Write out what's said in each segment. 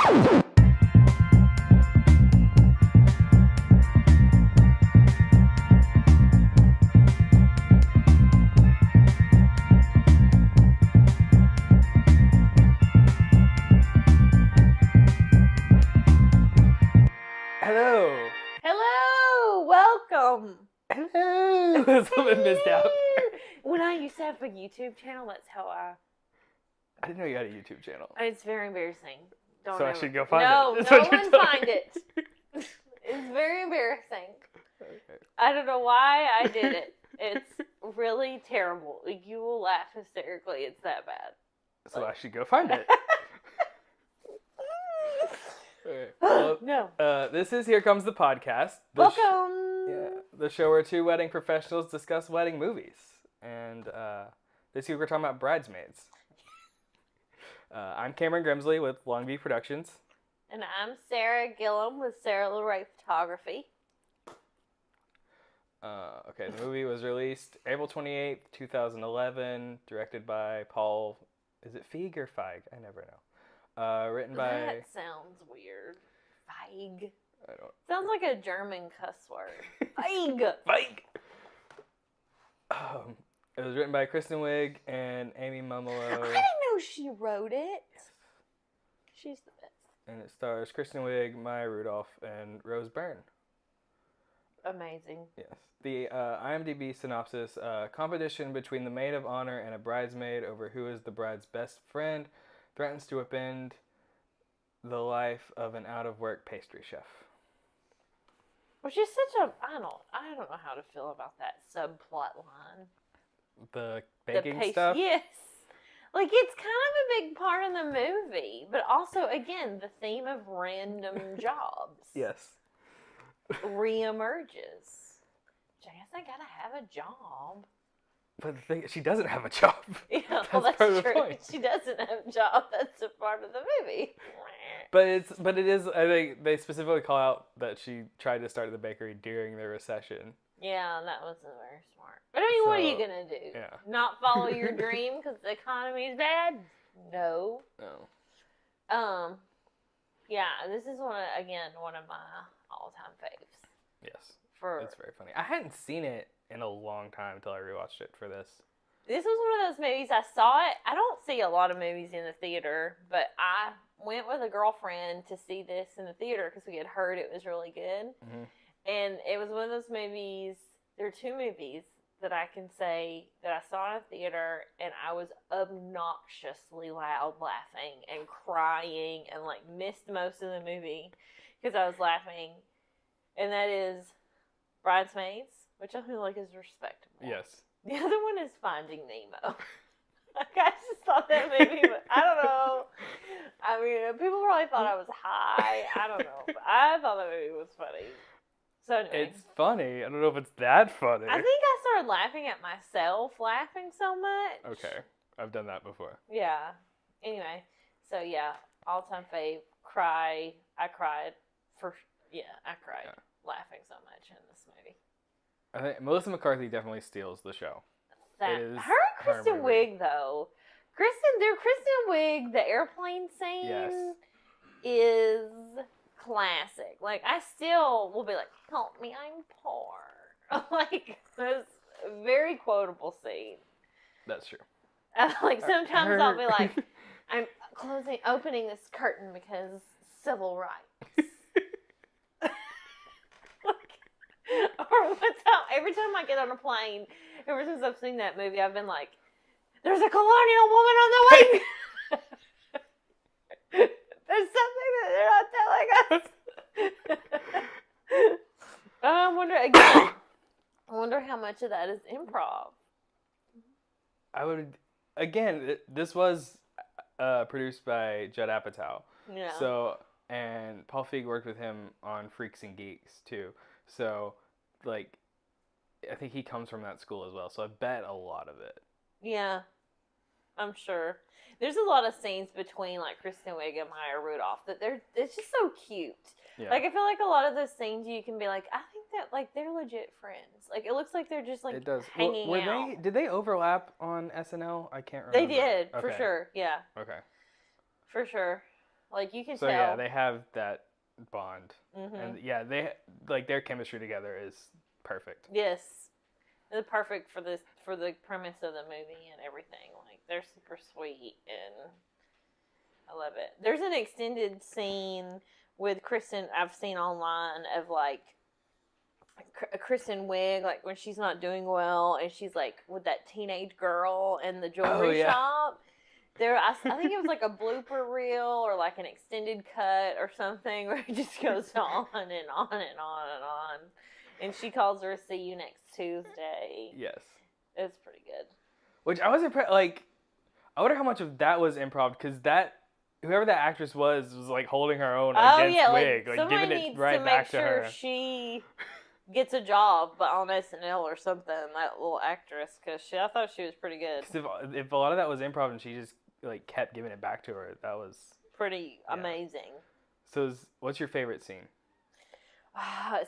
Hello. Hello, welcome. Hello. That's a little bit missed out. When I used to have a YouTube channel, that's how I didn't know you had a YouTube channel. It's very embarrassing. Don't So I ever- should go find it. No, That's no what you're one telling find me. it. It's very embarrassing. Okay. I don't know why I did it. It's really terrible. Like, you will laugh hysterically. It's that bad. So I should go find it. Okay. Well, No. this is Here Comes the Podcast. Welcome. The show where two wedding professionals discuss wedding movies. And this week we're talking about Bridesmaids. I'm Cameron Grimsley with Longview Productions. And I'm Sarah Gillum with Sarah LeRae Photography. Okay, the movie was released April 28th, 2011, directed by Paul, is it Feig or Feig? I never know. Written by... That sounds weird. Feig. I don't... Sounds like a German cuss word. Feig. Feig! It was written by Kristen Wiig and Amy Mumolo. I didn't know she wrote it. Yes. She's the best. And it stars Kristen Wiig, Maya Rudolph, and Rose Byrne. Amazing. Yes. The IMDb synopsis, competition between the maid of honor and a bridesmaid over who is the bride's best friend threatens to upend the life of an out-of-work pastry chef. Which is such a, I don't know how to feel about that subplot line. The baking stuff? Yes. Like, it's kind of a big part of the movie, but also, again, the theme of random jobs. Yes. Reemerges. Which I guess I gotta have a job. But the thing is, she doesn't have a job. Yeah, That's well, that's part of the true. point. She doesn't have a job. That's a part of the movie. But it is, I think they specifically call out that she tried to start the bakery during the recession. Yeah, that wasn't very smart. But I mean, what are you gonna do? Yeah. Not follow your dream because the economy's bad? No. No. Yeah, this is one of my all-time faves. Yes. For It's very funny. I hadn't seen it in a long time until I rewatched it for this. This was one of those movies I saw it. I don't see a lot of movies in the theater, but I went with a girlfriend to see this in the theater because we had heard it was really good. Mm-hmm. And it was one of those movies. There are two movies that I can say that I saw in a theater, and I was obnoxiously loud laughing and crying and like missed most of the movie because I was laughing. And that is Bridesmaids, which I feel like is respectable. Yes. The other one is Finding Nemo. Like, I just thought that movie, I don't know. I mean, people probably thought I was high. I don't know. But I thought that movie was funny. So anyway. It's funny. I don't know if it's that funny. I think I started laughing at myself, laughing so much. Okay. I've done that before. Yeah. Anyway. So, yeah. All-time fave. Cry. I cried. I cried laughing so much in this movie. I think Melissa McCarthy definitely steals the show. Her It is and her Kristen movie. Wiig, though. Kristen Wiig, the airplane scene Yes. is classic. Like, I still will be like, help me, I'm poor. Like, this very quotable scene. That's true. Like, sometimes I'll be like, I'm opening this curtain because civil rights. Or every time I get on a plane, ever since I've seen that movie, I've been like, there's a colonial woman on the wing! There's something that they're not telling us! I wonder how much of that is improv. This was produced by Judd Apatow. Yeah. So, and Paul Feig worked with him on Freaks and Geeks, too. So, like, I think he comes from that school as well. So I bet a lot of it. Yeah, I'm sure. There's a lot of scenes between, like, Kristen Wiig and Maya Rudolph that it's just so cute. Yeah. Like, I feel like a lot of those scenes you can be like, I think that, like, they're legit friends. Like, it looks like they're just, like, it does. hanging out. Did they overlap on SNL? I can't remember. They did, for Okay. sure. Yeah. Okay. For sure. Like, you can So tell. yeah, they have that bond, Mm-hmm. and yeah, they like their chemistry together is perfect. Yes. It's perfect for the premise of the movie and everything. Like, they're super sweet, and I love it. There's an extended scene with Kristen I've seen online of, like, Kristen Wiig, like, when she's not doing well, and she's, like, with that teenage girl in the jewelry shop. I think it was, like, a blooper reel or, like, an extended cut or something where it just goes on and on and on and on. And she calls her, "See you next Tuesday." Yes. It's pretty good. Which I was impressed. Like, I wonder how much of that was improv, because whoever that actress was like holding her own against Wiig, like giving it right back to her. Somebody needs to make sure she gets a job, but on SNL or something. That little actress, because I thought she was pretty good. Because if a lot of that was improv and she just like kept giving it back to her, that was pretty amazing. So, what's your favorite scene?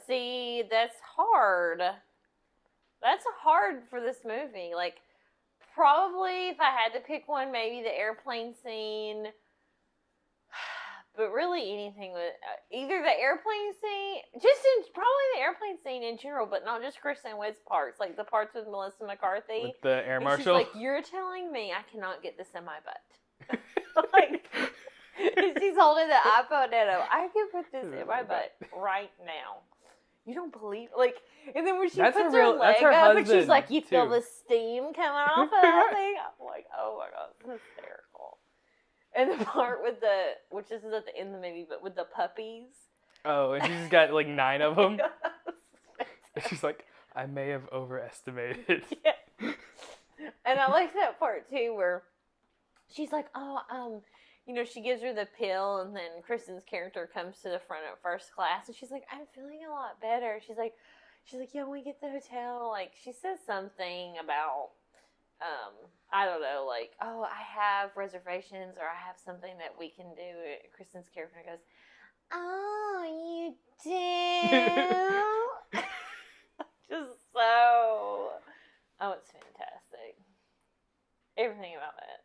See, that's hard. That's hard for this movie. Like, probably if I had to pick one, maybe the airplane scene. But really anything with either the airplane scene, probably the airplane scene in general, but not just Kristen Wiig's parts, like the parts with Melissa McCarthy. With the air marshal? She's like, "You're telling me I cannot get this in my butt." Like, she's holding the iPhone and I can put this in my butt right now. You don't believe, like, and then when she puts her leg up and she's like, "You feel the steam coming off of that thing?" I'm like, "Oh my god, this is hysterical." And the part with which is at the end of the movie, but with the puppies. Oh, and she's got like 9 of them. And she's like, "I may have overestimated." Yeah. And I like that part too, where she's like, she gives her the pill, and then Kristen's character comes to the front of first class, and she's like, "I'm feeling a lot better." She's like, "Yeah, when we get to the hotel," like, she says something about, I don't know, like, "Oh, I have reservations, or I have something that we can do." Kristen's character goes, "Oh, you do?" Just so, it's fantastic. Everything about it.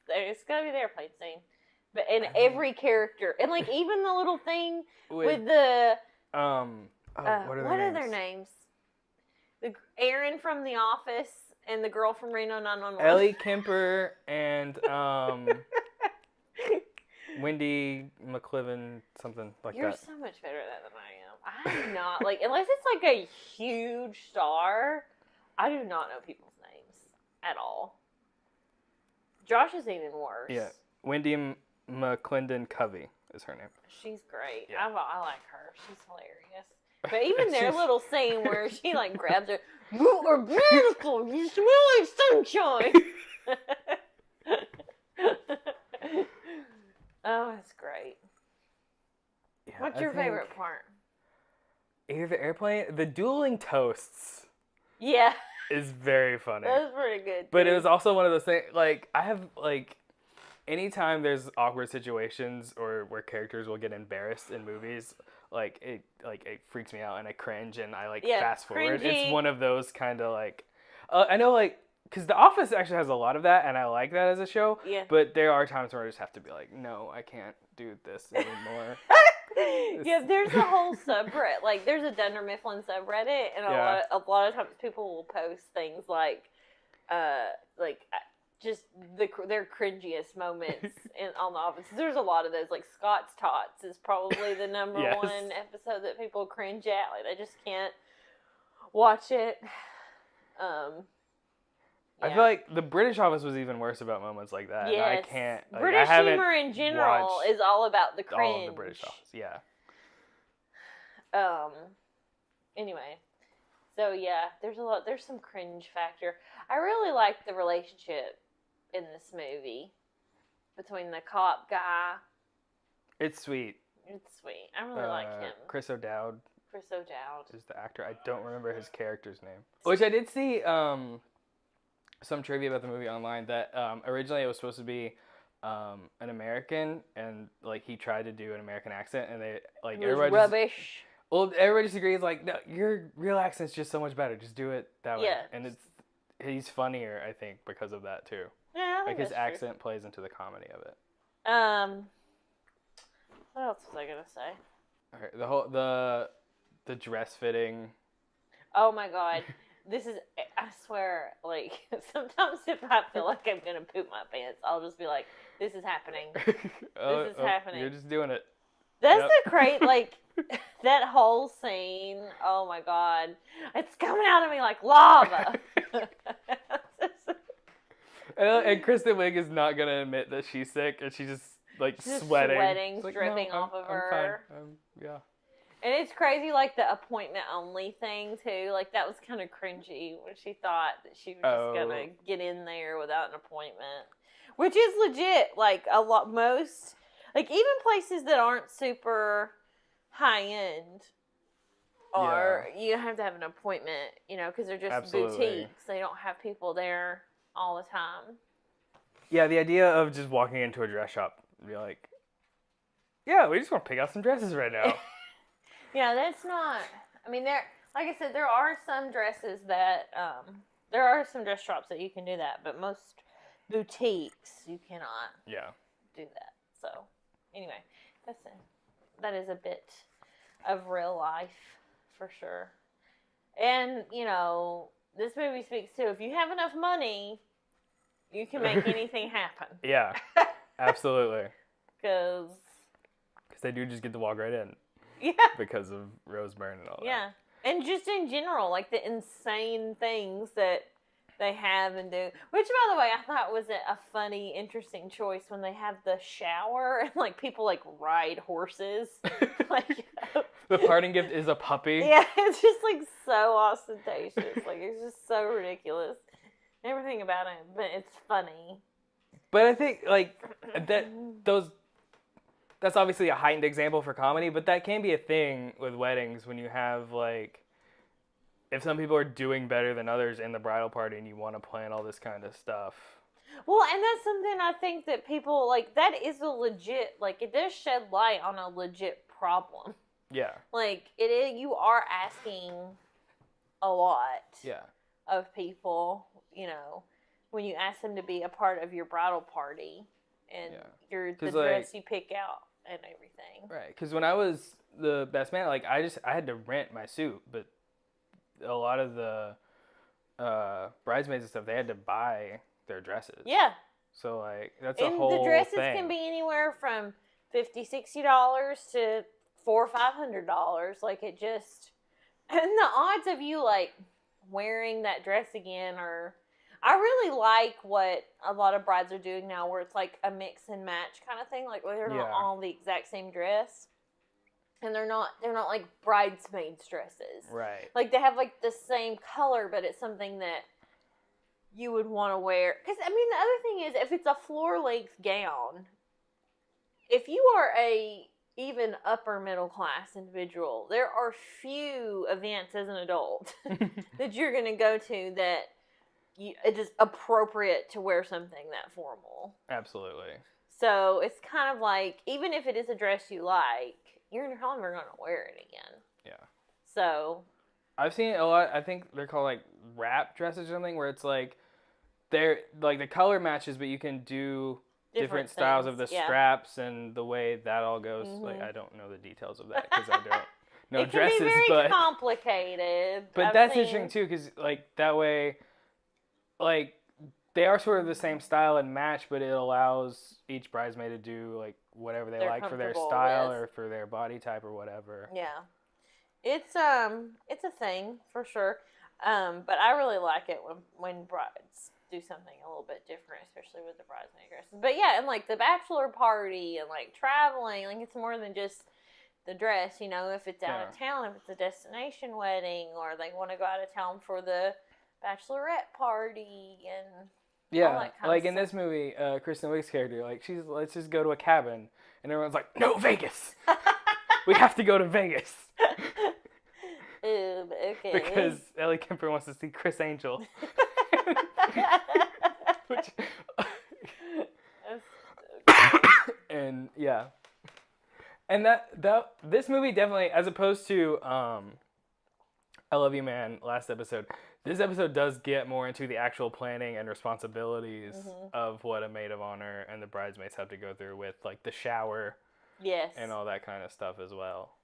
It's gotta be the airplane scene. But in every character, and like even the little thing with the what are their names? The Aaron from The Office and the girl from Reno 911. Ellie Kemper and Wendy McCliven, something like You're that. so much better at that than I am. I'm not, like, unless it's like a huge star, I do not know people's names at all. Josh is even worse. Yeah, Wendy McClendon Covey is her name. She's great. Yeah. I like her. She's hilarious. But even their little scene where she like grabs her, "You are beautiful. You smell like sunshine." Oh, that's great. Yeah, What's your favorite part? Either the airplane, the dueling toasts. Yeah. Is very funny. That was pretty good. But it was also one of those things, like, I have, like, anytime there's awkward situations or where characters will get embarrassed in movies, it freaks me out and I cringe and I, fast forward. Cringy. It's one of those kind of, I know, because The Office actually has a lot of that, and I like that as a show. Yeah. But there are times where I just have to be like, no, I can't do this anymore. Yeah, there's a whole subreddit. Like, there's a Dunder Mifflin subreddit, and a lot of times people will post things just their cringiest moments on The Office. There's a lot of those. Like, Scott's Tots is probably the number one episode that people cringe at. Like, they just can't watch it. I feel like the British Office was even worse about moments like that. Yes. And I can't. British humor in general is all about the cringe. All of the British Office, yeah. Anyway, so yeah, there's some cringe factor. I really like the relationship in this movie between the cop guy. It's sweet. It's sweet. I really like him. Chris O'Dowd is the actor. I don't remember his character's name. Which I did see some trivia about the movie online that originally it was supposed to be an American, and he tried to do an American accent, and they everybody rubbish. Everybody just agrees, no, your real accent's just so much better. Just do it that way. Yeah. And he's funnier, I think, because of that too. Yeah, I think his that's accent plays into the comedy of it. What else was I gonna say? All right, the dress fitting. Oh my god. This is, I swear, like, sometimes if I feel like I'm gonna poop my pants, I'll just be like, this is happening. This is happening. You're just doing it. That's the great, like, that whole scene. Oh my god. It's coming out of me like lava. And Kristen Wiig is not going to admit that she's sick, and she's just, like, sweating. Like, dripping off of her. I'm fine. Yeah. And it's crazy, like, the appointment only thing, too. Like, that was kind of cringy when she thought that she was just going to get in there without an appointment. Which is legit. Like, most, like, even places that aren't super high-end, or you have to have an appointment, you know, because they're just boutiques. They don't have people there all the time. Yeah, the idea of just walking into a dress shop and be like, yeah, we just want to pick out some dresses right now. Yeah, that's not, I mean, like I said, there are some dresses that, there are some dress shops that you can do that, but most boutiques, you cannot do that. So, anyway, that is a bit of real life, for sure. And, you know, this movie speaks to, if you have enough money, you can make anything happen. Yeah, absolutely. Because they do just get to walk right in. Yeah. Because of Rose Byrne and all that. Yeah. And just in general, like the insane things that they have and do. Which, by the way, I thought was a funny, interesting choice when they have the shower and, like, people, like, ride horses. Like, the parting gift is a puppy. Yeah, it's just, like, so ostentatious. Like, it's just so ridiculous. Everything about it, but it's funny. But I think, like, that's obviously a heightened example for comedy, but that can be a thing with weddings when you have, like, if some people are doing better than others in the bridal party and you want to plan all this kind of stuff. Well, and that's something I think that people, like, that is a legit, like, it does shed light on a legit problem. Yeah. Like, you are asking a lot of people, you know, when you ask them to be a part of your bridal party and the dress you pick out and everything. Right, because when I was the best man, like, I had to rent my suit, but a lot of the bridesmaids and stuff, they had to buy their dresses. Yeah. So, like, that's a whole thing. And the dresses can be anywhere from $50, $60 to $400 or $500. Like, it just, and the odds of you, like, wearing that dress again are, I really like what a lot of brides are doing now, where it's like a mix and match kind of thing. Like, where they're not all the exact same dress. And they're not like bridesmaids dresses. Right. Like, they have, like, the same color, but it's something that you would want to wear. Because, I mean, the other thing is, if it's a floor-length gown, if you are a even upper middle class individual, there are few events as an adult that you're going to go to that it is appropriate to wear something that formal. Absolutely. So, it's kind of like, even if it is a dress you like, you're never going to wear it again. Yeah. So. I've seen it a lot. I think they're called, like, wrap dresses or something, where it's like, they're, like, the color matches, but you can do different styles of the straps and the way that all goes. Mm-hmm. Like, I don't know the details of that because I don't know dresses. It can be very complicated. But that's interesting, too, because, like, that way, like, they are sort of the same style and match, but it allows each bridesmaid to do, like, whatever they like for their style or for their body type or whatever. Yeah. It's a thing, for sure. But I really like it when brides do something a little bit different, especially with the bridesmaid dresses. But yeah, and, like, the bachelor party and, like, traveling, like, it's more than just the dress, you know, if it's out of town, if it's a destination wedding, or they want to go out of town for the bachelorette party and like in this movie, Kristen Wiig's character, like, let's just go to a cabin, and everyone's like, no, Vegas. We have to go to Vegas. Okay. Because Ellie Kemper wants to see Chris Angel. And yeah, and this movie definitely, as opposed to I Love You Man last episode, this episode does get more into the actual planning and responsibilities of what a maid of honor and the bridesmaids have to go through with, like, the shower Yes. And all that kind of stuff as well.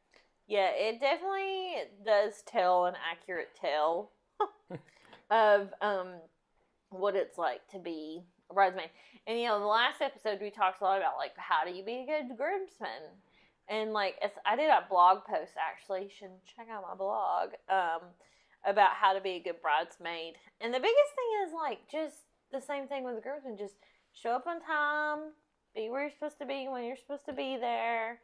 Yeah, it definitely does tell an accurate tale of what it's like to be a bridesmaid. And the last episode we talked a lot about like how do you be a good groomsman, and like I did a blog post actually. You should check out my blog about how to be a good bridesmaid. And the biggest thing is like just the same thing with the groomsman. Just show up on time, be where you're supposed to be when you're supposed to be there.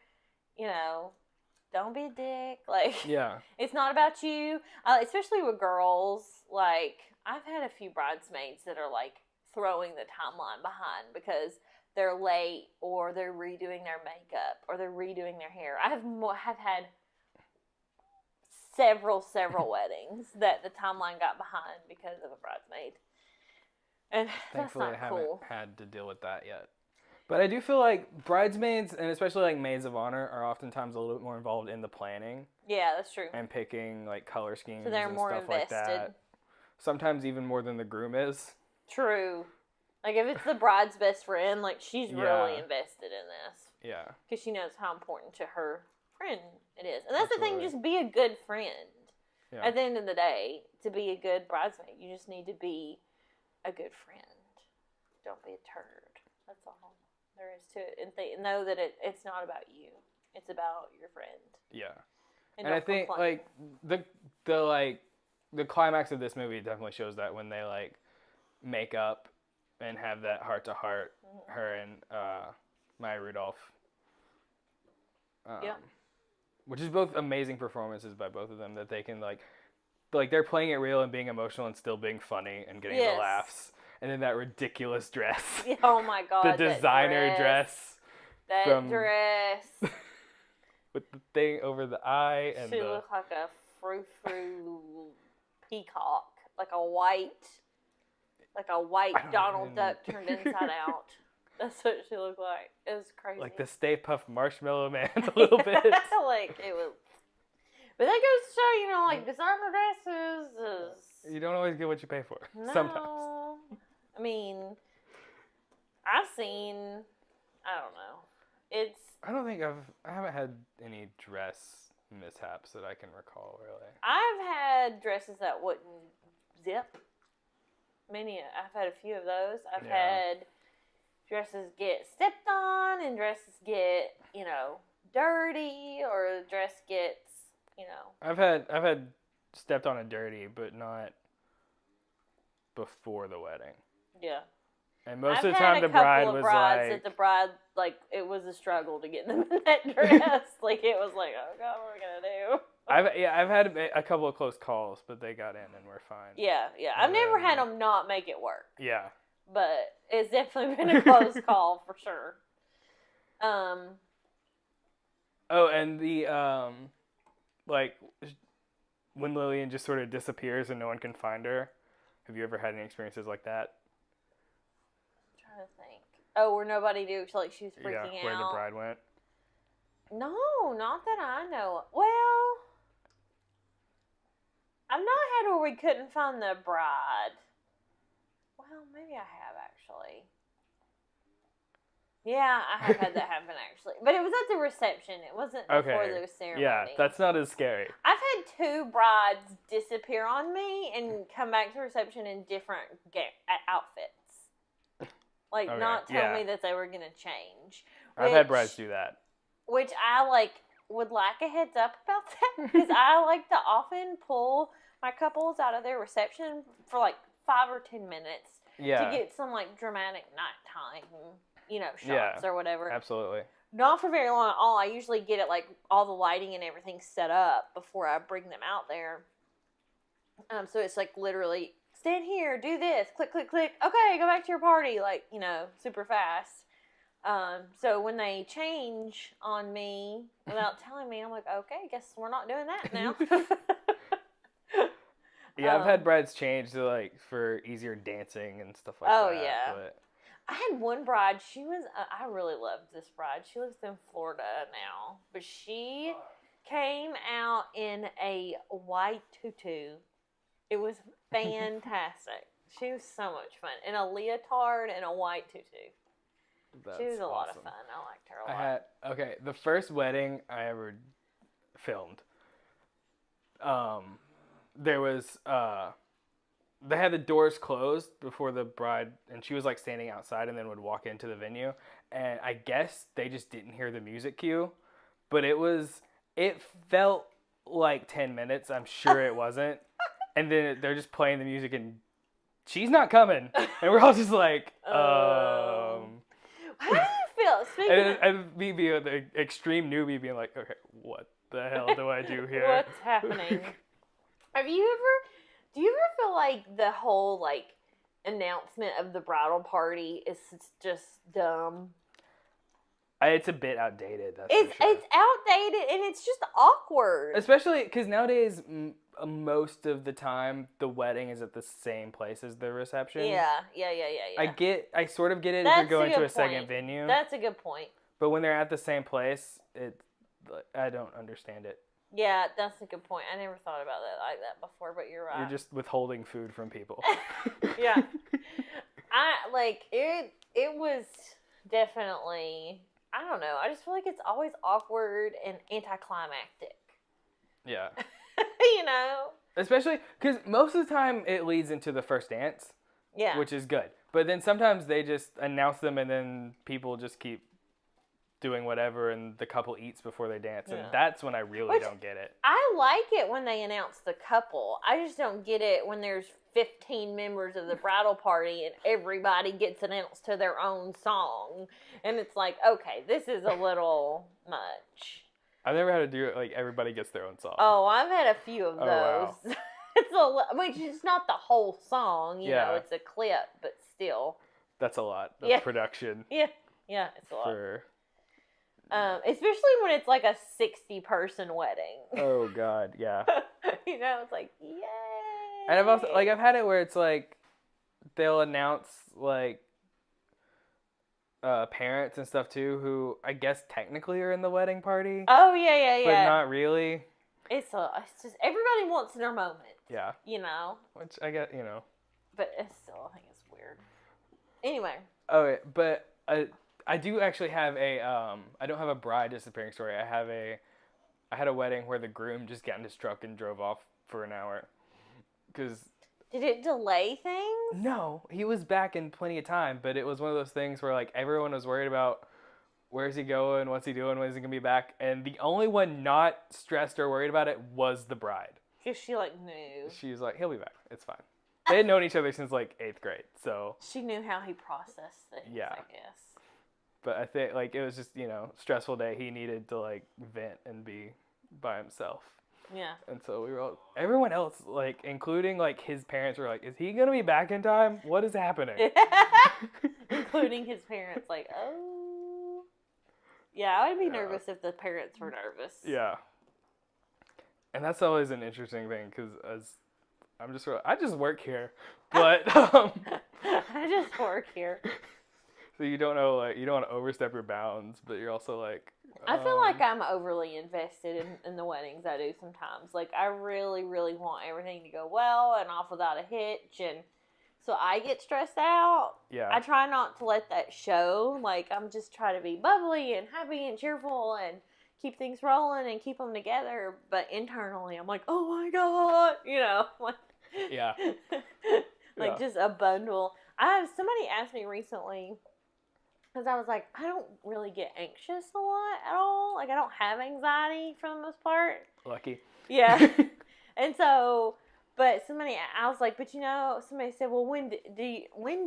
Don't be a dick. Like, yeah, it's not about you. Especially with girls. Like, I've had a few bridesmaids that are like throwing the timeline behind because they're late or they're redoing their makeup or they're redoing their hair. I have had several weddings that the timeline got behind because of a bridesmaid. And thankfully that's not I cool. haven't had to deal with that yet. But I do feel like bridesmaids, and especially like maids of honor, are oftentimes a little bit more involved in the planning. Yeah, that's true. And picking like color schemes So they're and more stuff invested. like that. Sometimes even more than the groom is. True. Like if it's the bride's best friend, like she's really invested in this. Yeah. Because she knows how important to her friend it is. And that's Absolutely. the thing, just be a good friend. Yeah. At the end of the day, to be a good bridesmaid, you just need to be a good friend. Don't be a turd. That's all there is to it. And know that it's not about you. It's about your friend. Yeah. And I think complain. like the climax of this movie definitely shows that when they like make up and have that heart to heart, her and Maya Rudolph. Yeah. Which is both amazing performances by both of them, that they can like they're playing it real and being emotional and still being funny and getting the laughs. And then that ridiculous dress. Oh my god. The designer dress. That dress. With the thing over the eye and she looked like a frou-frou peacock. Like a white Donald Duck turned inside out. That's what she looked like. It was crazy. Like the Stay Puft Marshmallow Man a little bit. Like it was. But that goes to show, like designer dresses is... You don't always get what you pay for. No. Sometimes. I mean, I've seen... I don't know. I haven't had any dress mishaps that I can recall, really. I've had dresses that wouldn't zip. I've had a few of those. I've had dresses get stepped on and dresses get, dirty, or the dress gets, I've had stepped on and dirty, but not before the wedding. Yeah. And most of the time the bride was like... that the bride, like, it was a struggle to get them in that dress. Like, it was like, oh God, what are we going to do? I've had a couple of close calls, but they got in and we're fine. Yeah. I've never had them not make it work. Yeah. But it's definitely been a close call for sure. Oh, and the, when Lillian just sort of disappears and no one can find her. Have you ever had any experiences like that? I'm trying to think. Oh, where nobody knew, like she was freaking out. Yeah, where the bride went. No, not that I know. Well, I've not had where we couldn't find the bride. Well, maybe I have actually. Yeah, I have had that happen actually. But it was at the reception. It wasn't before the ceremony. Yeah, that's not as scary. I've had 2 brides disappear on me and come back to reception in different outfits. Like, not tell me that they were going to change. I've had brides do that. Which I, would like a heads up about that. Because I like to often pull my couples out of their reception for, 5 or 10 minutes. Yeah. To get some, dramatic nighttime, shots or whatever. Absolutely. Not for very long at all. I usually get it, all the lighting and everything set up before I bring them out there. So it's, literally, stand here, do this, click, click, click. Okay, go back to your party, super fast. So when they change on me without telling me, I'm like, okay, guess we're not doing that now. Yeah, I've had brides change to, for easier dancing and stuff like that. Oh, yeah. But I had one bride, she was, I really loved this bride. She lives in Florida now. But she came out in a white tutu. It was fantastic. She was so much fun. In a leotard and a white tutu. That's She was a lot of awesome. fun. I liked her a lot. The first wedding I ever filmed. There was they had the doors closed before the bride, and she was like standing outside and then would walk into the venue, and I guess they just didn't hear the music cue, but it felt like 10 minutes. I'm sure it wasn't. And then they're just playing the music and she's not coming, and we're all just like How do you feel? and me being the extreme newbie being like, okay, what the hell do I do here? What's happening? Do you ever feel like the whole like announcement of the bridal party is just dumb? It's a bit outdated. It's outdated and it's just awkward. Especially because nowadays, most of the time, the wedding is at the same place as the reception. Yeah. I sort of get it That's if you're going to a point. second venue. That's a good point. But when they're at the same place, I don't understand it. Yeah, that's a good point. I never thought about it like that before, but you're right. You're just withholding food from people. Yeah. It was definitely, I don't know. I just feel like it's always awkward and anticlimactic. Yeah. You know? Especially because most of the time it leads into the first dance. Yeah. Which is good. But then sometimes they just announce them and then people just keep doing whatever and the couple eats before they dance. And that's when I really don't get it. I like it when they announce the couple. I just don't get it when there's 15 members of the bridal party and everybody gets announced to their own song. And it's like, okay, this is a little much. I've never had to do it like everybody gets their own song. Oh, I've had a few of those. Wow. It's not the whole song, you know, it's a clip, but still. That's a lot of production. Yeah, it's a lot. For... especially when it's like a 60-person wedding. Oh God, yeah. You know, it's like, yay. And I've had it where it's like they'll announce like parents and stuff too, who I guess technically are in the wedding party. Oh yeah. But not really. It's just everybody wants their moment. Yeah. You know. Which I get, you know. But I think it's weird. Anyway. Okay, but I do actually have I don't have a bride disappearing story. I had a wedding where the groom just got in his truck and drove off for an hour. Did it delay things? No, he was back in plenty of time, but it was one of those things where like everyone was worried about where's he going, what's he doing, when is he gonna be back, and the only one not stressed or worried about it was the bride. Because she like knew. She was like, he'll be back. It's fine. They had known each other since like 8th grade, so she knew how he processed things. Yeah. I guess. But I think like it was just, you know, stressful day. He needed to like vent and be by himself. Yeah. And so everyone else, like, including, like, his parents were like, is he going to be back in time? What is happening? Including his parents, like, oh. Yeah, I would be nervous if the parents were nervous. Yeah. And that's always an interesting thing, because I just work here. But, I just work here. So you don't know, like, you don't want to overstep your bounds, but you're also like, I feel like I'm overly invested in the weddings I do sometimes. Like, I really, really want everything to go well and off without a hitch. And so I get stressed out. Yeah. I try not to let that show. Like, I'm just trying to be bubbly and happy and cheerful and keep things rolling and keep them together. But internally, I'm like, oh my God. You know, like, yeah. like just a bundle. Somebody asked me recently, because I was like, I don't really get anxious a lot at all. Like, I don't have anxiety for the most part. Lucky. Yeah. And so, but I was like, but you know, somebody said, well, when do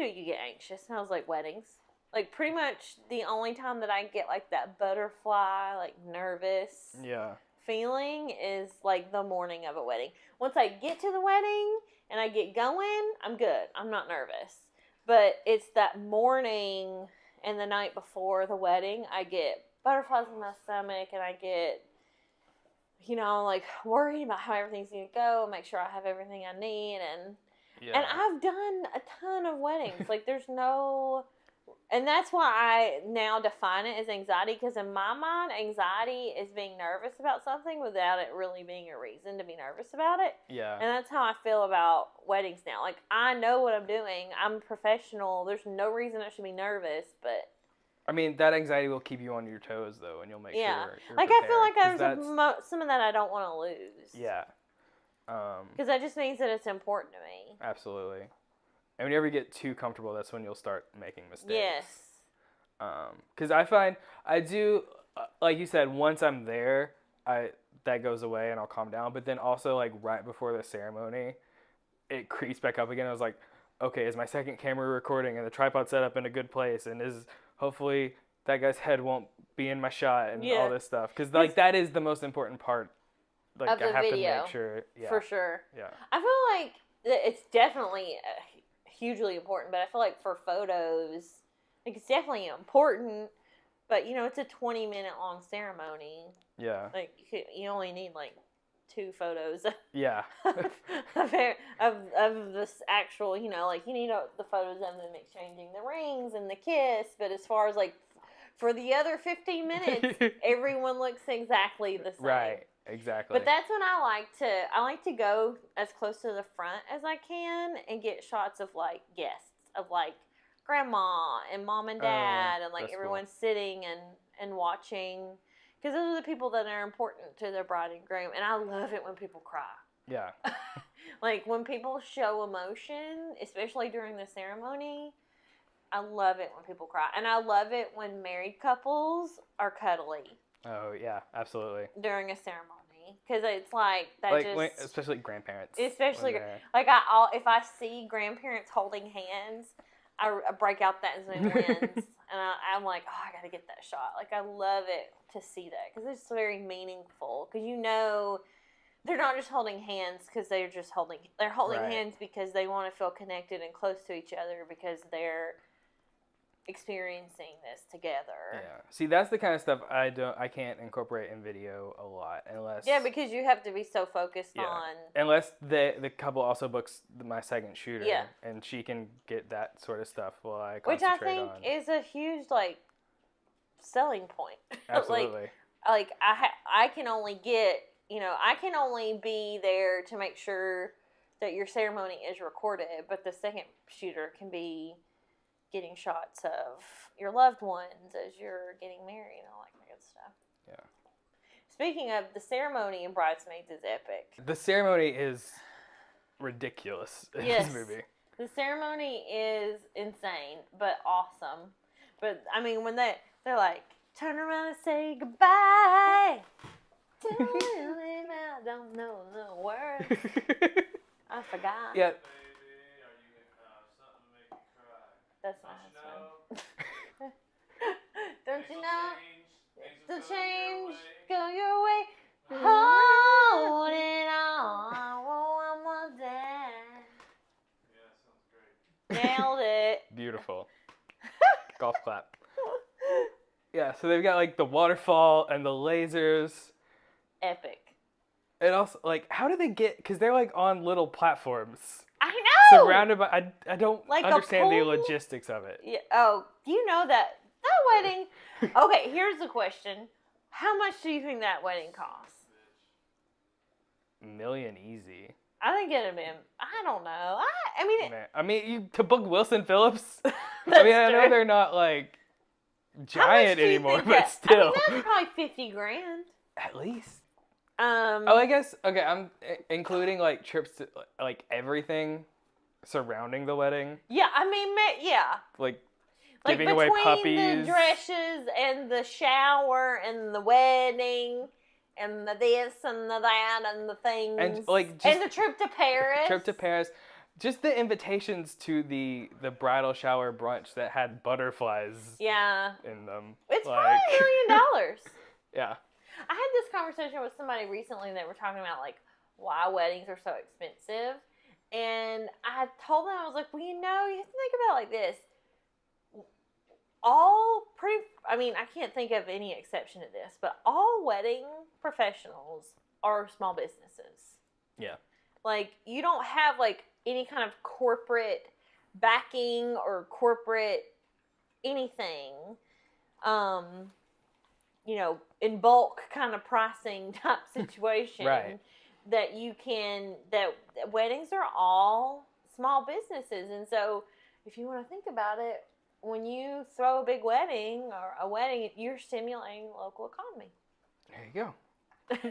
you get anxious? And I was like, weddings. Like, pretty much the only time that I get, like, that butterfly, like, nervous feeling is, like, the morning of a wedding. Once I get to the wedding and I get going, I'm good. I'm not nervous. But it's that morning and the night before the wedding, I get butterflies in my stomach and I get, you know, like, worried about how everything's going to go and make sure I have everything I need. And I've done a ton of weddings. Like, there's no... And that's why I now define it as anxiety, because in my mind, anxiety is being nervous about something without it really being a reason to be nervous about it. Yeah. And that's how I feel about weddings now. Like, I know what I'm doing. I'm a professional. There's no reason I should be nervous, but I mean, that anxiety will keep you on your toes, though, and you'll make sure you're like prepared, I feel like there's some of that I don't want to lose. Yeah. Because that just means that it's important to me. Absolutely. And whenever you get too comfortable, that's when you'll start making mistakes. Yes. Because I find I do, like you said, once I'm there, that goes away and I'll calm down. But then also, like, right before the ceremony, it creeps back up again. I was like, okay, is my second camera recording and the tripod set up in a good place? And is hopefully that guy's head won't be in my shot and all this stuff. Because, like, that is the most important part. Like, of the I have video, to make sure. Yeah. For sure. Yeah. I feel like it's definitely hugely important, but I feel like for photos, like, it's definitely important. But, you know, it's a 20-minute long ceremony. Yeah. Like, you only need, like, 2 photos. Yeah. of this actual, you know, like, you need the photos of them exchanging the rings and the kiss. But as far as, like, for the other 15 minutes, everyone looks exactly the same. Right. Exactly. But that's when I like to go as close to the front as I can and get shots of, like, guests, of, like, grandma and mom and dad and, like, everyone sitting and watching, because those are the people that are important to their bride and groom. And I love it when people cry. Yeah. Like, when people show emotion, especially during the ceremony, I love it when people cry. And I love it when married couples are cuddly. Oh, yeah, absolutely. During a ceremony. Because it's like, that like, just... especially grandparents. Especially, like, if I see grandparents holding hands, I break out that Zoom lens. And I'm like, oh, I got to get that shot. Like, I love it to see that. Because it's very meaningful. Because, you know, they're not just holding hands because they're just holding... They're holding hands because they want to feel connected and close to each other because they're experiencing this together. Yeah. See, that's the kind of stuff I can't incorporate in video a lot unless... Yeah, because you have to be so focused on... Unless the couple also books my second shooter. Yeah. And she can get that sort of stuff while I concentrate Which I think is a huge, like, selling point. Absolutely. like I can only get, you know, I can only be there to make sure that your ceremony is recorded, but the second shooter can be getting shots of your loved ones as you're getting married and all that good stuff. Yeah. Speaking of, the ceremony in Bridesmaids is epic. The ceremony is ridiculous in this movie. The ceremony is insane, but awesome. But, I mean, when they're like, turn around and say goodbye. I don't know the words. I forgot. Yeah. That's my husband. Don't you know? The change go your way. Hold it on one more day. Yeah, sounds great. Nailed it. Beautiful. Golf clap. Yeah, so they've got, like, the waterfall and the lasers. Epic. And also, like, how do they get... Because they're, like, on little platforms. I know! Surrounded by... I don't like understand the logistics of it. Yeah. Oh, you know that wedding... Okay, here's the question. How much do you think that wedding costs? $1 million easy. I think it'd have been... I don't know. I mean... to book Wilson Phillips... I mean, I know they're not, like, giant anymore, but still. I mean, that's probably $50,000. At least. I guess, okay, I'm including, like, trips to, like, everything surrounding the wedding. Yeah, I mean, yeah. Like giving away puppies. Between the dresses and the shower and the wedding and the this and the that and the things. And, like, and the trip to Paris. Just the invitations to the bridal shower brunch that had butterflies in them. It's probably $1 million. Yeah. I had this conversation with somebody recently that were talking about, like, why weddings are so expensive. And I told them, I was like, well, you know, you have to think about it like this. I can't think of any exception to this, but all wedding professionals are small businesses. Yeah. Like, you don't have, like, any kind of corporate backing or corporate anything, you know, in bulk kind of pricing type situation. Right. That weddings are all small businesses. And so if you want to think about it, when you throw a big wedding or a wedding, you're stimulating the local economy. There you go.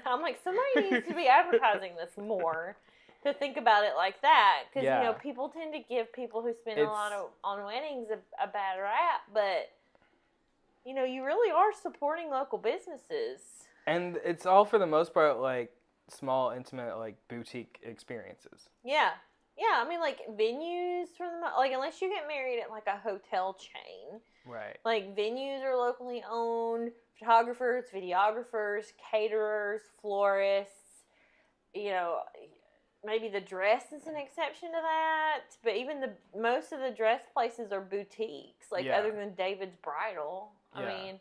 I'm like, somebody needs to be advertising this more to think about it like that. Because, Yeah. you know, people tend to give people who spend a lot on weddings a bad rap. But, you know, you really are supporting local businesses. And it's all, for the most part, like, small, intimate, like, boutique experiences. Yeah. Yeah, I mean, like, venues for the like, unless you get married at, like, a hotel chain. Right. Like, venues are locally owned. Photographers, videographers, caterers, florists. You know, maybe the dress is an exception to that. But even most of the dress places are boutiques. Like, other than David's Bridal. I mean...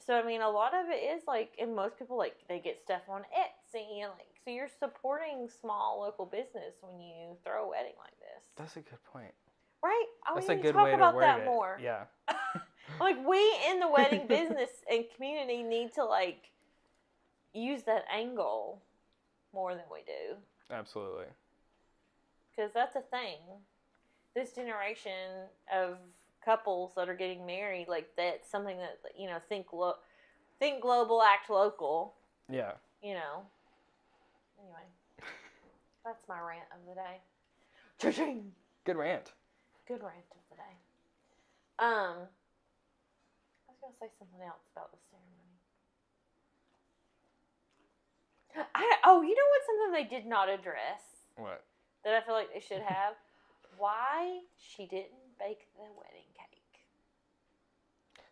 So, I mean, a lot of it is, like, and most people, like, they get stuff on Etsy, and, like, so you're supporting small local business when you throw a wedding like this. That's a good point. Right? That's a good way to word it. Talk about that more. Yeah. Like, we in the wedding business and community need to, like, use that angle more than we do. Absolutely. Because that's a thing. This generation of couples that are getting married, like, that's something that, you know, think global, act local. Yeah. You know. Anyway, that's my rant of the day. Cha-ching! Good rant. Good rant of the day. I was gonna say something else about the ceremony. You know what's something they did not address? What? That I feel like they should have? Why she didn't bake the wedding cake.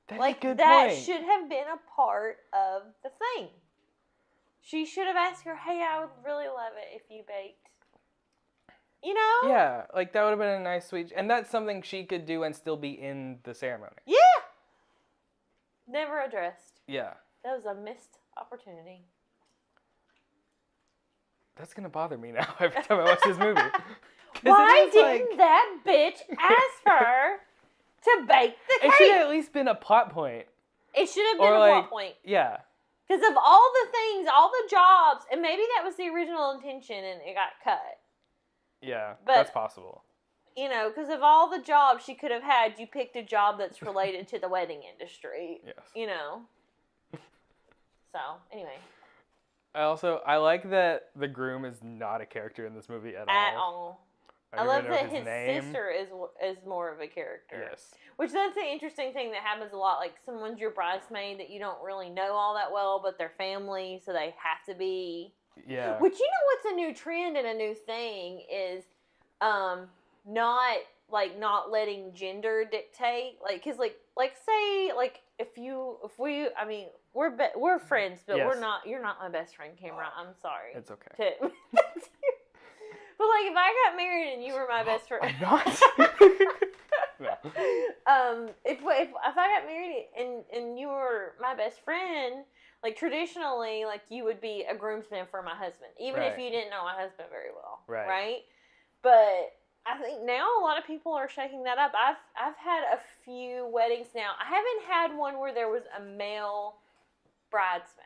That's a good that point. should have been a part of the thing. She should have asked her, hey, I would really love it if you baked. You know? Yeah, like that would have been a nice sweet, and that's something she could do and still be in the ceremony. Yeah. Never addressed. Yeah. That was a missed opportunity. That's gonna bother me now every time I watch this movie. Why didn't that bitch ask her to bake the cake? It should have at least been a plot point. It should have been a plot point. Yeah. Because of all the things, all the jobs, and maybe that was the original intention and it got cut. Yeah, that's possible. You know, because of all the jobs she could have had, you picked a job that's related to the wedding industry. Yes. You know. So, anyway. I like that the groom is not a character in this movie at all. At all. I love that his sister is more of a character. Yes. Which that's the interesting thing that happens a lot. Like, someone's your bridesmaid that you don't really know all that well, but they're family, so they have to be. Yeah. Which, you know what's a new trend and a new thing is not letting gender dictate. Like, because, say, we're friends, but yes. you're not my best friend, Cameron. I'm sorry. It's okay. But, like, if I got married and you were my best friend... I'm not. No. If I got married and you were my best friend, like, traditionally, like, you would be a groomsman for my husband, even if you didn't know my husband very well. Right? But I think now a lot of people are shaking that up. I've had a few weddings now. I haven't had one where there was a male bridesmaid.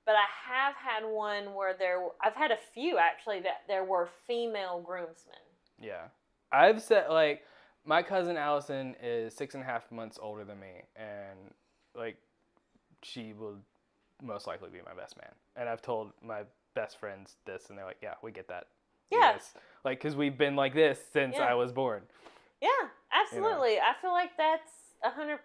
But I have had one where I've had a few, actually, that there were female groomsmen. Yeah. I've said, like, my cousin Allison is 6.5 months older than me, and, like, she will most likely be my best man. And I've told my best friends this, and they're like, yeah, we get that. Yeah. Yes. Like, because we've been like this since I was born. Yeah, absolutely. You know? I feel like that's 100%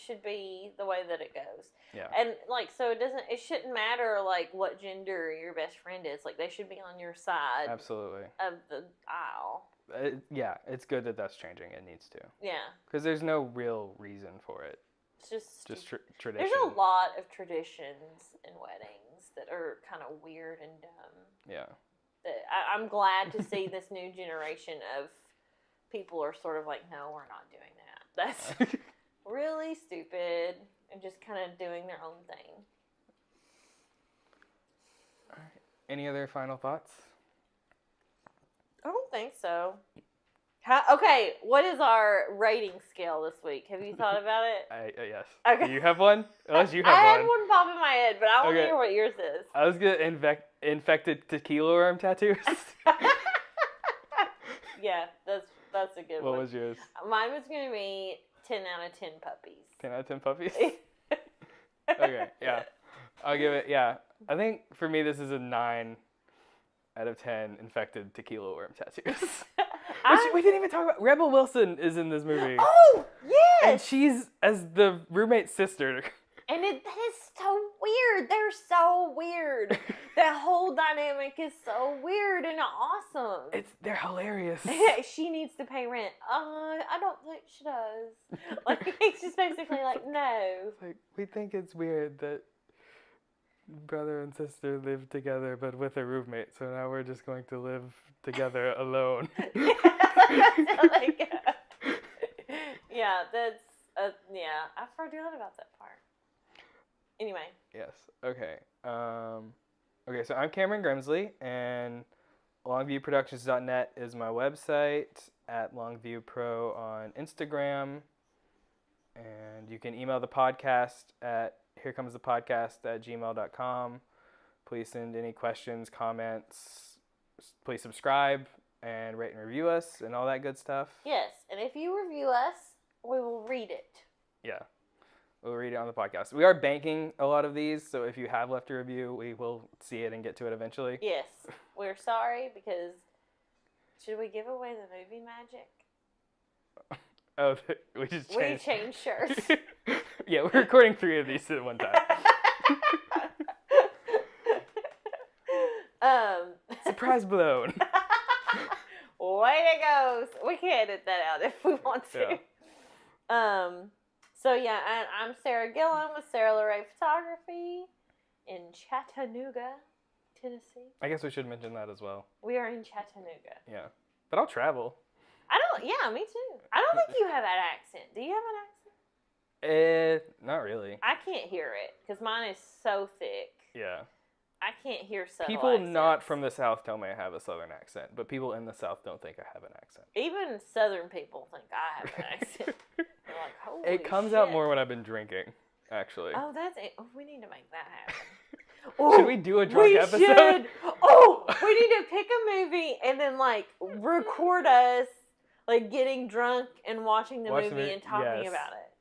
should be the way that it goes. Yeah. And, like, so it shouldn't matter, like, what gender your best friend is. Like, they should be on your side. Absolutely. Of the aisle. Yeah, it's good that that's changing. It needs to. Yeah. Because there's no real reason for it. It's just tradition. There's a lot of traditions in weddings that are kind of weird and dumb. Yeah. I'm glad to see this new generation of people are sort of like, no, we're not doing that. That's really stupid, and just kind of doing their own thing. All right. Any other final thoughts? I don't think so. Okay, what is our rating scale this week? Have you thought about it? Yes. Okay. Do you have one? Unless you have I one. had one pop in my head, but I want to hear what yours is. I was going to infected tequila worm tattoos. Yeah, That's a good one. What was yours? Mine was going to be 10 out of 10 puppies. 10 out of 10 puppies? Okay, yeah. I'll give it, yeah. I think for me this is a 9 out of 10 infected tequila worm tattoos. Which we didn't even talk about. Rebel Wilson is in this movie. Oh, yes! And she's as the roommate's sister. And that is so weird. They're so weird. That whole dynamic is so weird and awesome. They're hilarious. She needs to pay rent. I don't think she does. Like, it's just basically like, no. It's like, we think it's weird that brother and sister live together but with a roommate, so now we're just going to live together alone. Yeah, that's, yeah, I forgot about that part. Anyway. Yes. Okay. Okay, so I'm Cameron Grimsley, and longviewproductions.net is my website, at longviewpro on Instagram, and you can email the podcast at herecomesthepodcast@gmail.com. Please send any questions, comments. Please subscribe and rate and review us and all that good stuff. Yes, and if you review us, we will read it. Yeah. We'll read it on the podcast. We are banking a lot of these, so if you have left a review, we will see it and get to it eventually. Yes. We're sorry because should we give away the movie magic? Oh, we just changed. We changed shirts. Yeah, we're recording 3 of these at one time. Surprise blown. Way to go. We can edit that out if we want to. Yeah. So yeah, I'm Sarah Gillen with Sarah LeRae Photography in Chattanooga, Tennessee. I guess we should mention that as well. We are in Chattanooga. Yeah. But I'll travel. Yeah, me too. I don't think you have that accent. Do you have an accent? Not really. I can't hear it because mine is so thick. Yeah. I can't hear subtle People accents. not from the South tell me I have a Southern accent, but people in the South don't think I have an accent. Even Southern people think I have an accent. They're like, holy It comes out more when I've been drinking, actually. Oh, that's it. Oh, we need to make that happen. Oh, should we do a drunk episode? Should. Oh, we need to pick a movie and then, like, record us, like, getting drunk and watching the movie and talking about it.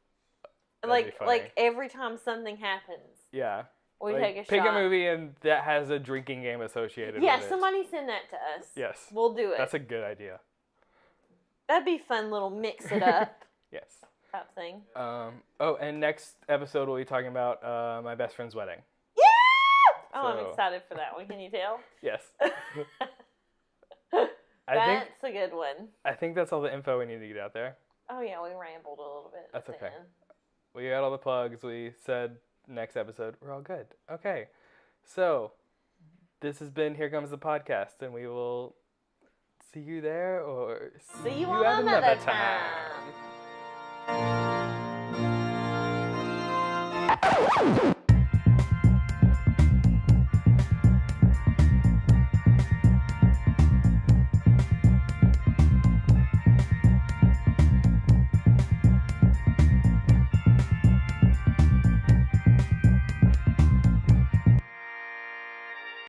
Like every time something happens. Yeah. We take a shot. Pick a movie and that has a drinking game associated with it. Yeah, somebody send that to us. Yes. We'll do it. That's a good idea. That'd be fun little mix it up. Yes. Type thing. Oh, and next episode we'll be talking about my best friend's wedding. Yeah! Oh, I'm excited for that one. Can you tell? Yes. That's a good one. I think that's all the info we need to get out there. Oh, yeah, we rambled a little bit. That's okay. We got all the plugs. We said next episode, we're all good. Okay. So, this has been Here Comes the Podcast, and we will see you there or see you on another time.